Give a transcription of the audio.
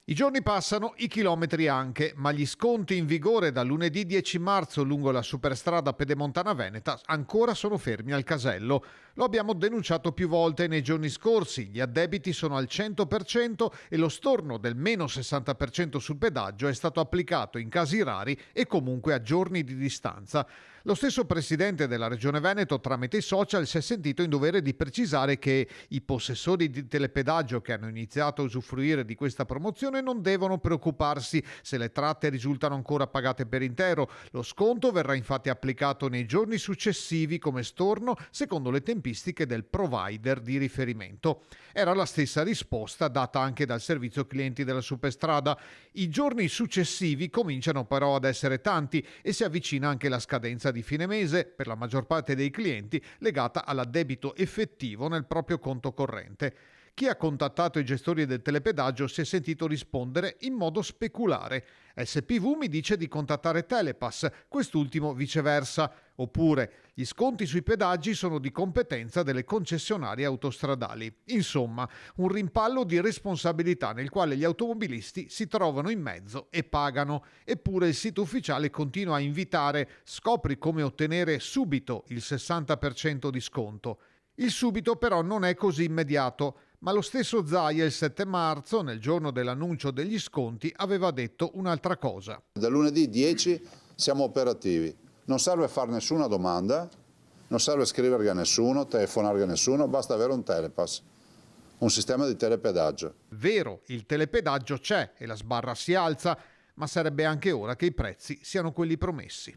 I giorni passano, i chilometri anche, ma gli sconti in vigore dal lunedì 10 marzo lungo la superstrada pedemontana veneta ancora sono fermi al casello. Lo abbiamo denunciato più volte nei giorni scorsi, gli addebiti sono al 100% e lo storno del meno 60% sul pedaggio è stato applicato in casi rari e comunque a giorni di distanza. Lo stesso presidente della Regione Veneto tramite i social si è sentito in dovere di precisare che i possessori di telepedaggio che hanno iniziato a usufruire di questa promozione non devono preoccuparsi se le tratte risultano ancora pagate per intero. Lo sconto verrà infatti applicato nei giorni successivi come storno secondo le tempistiche del provider di riferimento. Era la stessa risposta data anche dal servizio clienti della superstrada. I giorni successivi cominciano però ad essere tanti e si avvicina anche la scadenza di fine mese per la maggior parte dei clienti legata all'addebito effettivo nel proprio conto corrente. Chi ha contattato i gestori del telepedaggio si è sentito rispondere in modo speculare. SPV mi dice di contattare Telepass, quest'ultimo viceversa. Oppure gli sconti sui pedaggi sono di competenza delle concessionarie autostradali. Insomma, un rimpallo di responsabilità nel quale gli automobilisti si trovano in mezzo e pagano. Eppure il sito ufficiale continua a invitare: scopri come ottenere subito il 60% di sconto. Il subito però non è così immediato, ma lo stesso Zaia il 7 marzo, nel giorno dell'annuncio degli sconti, aveva detto un'altra cosa. Da lunedì 10 siamo operativi, non serve fare nessuna domanda, non serve scrivergli a nessuno, telefonargli a nessuno, basta avere un telepass, un sistema di telepedaggio. Vero, il telepedaggio c'è e la sbarra si alza, ma sarebbe anche ora che i prezzi siano quelli promessi.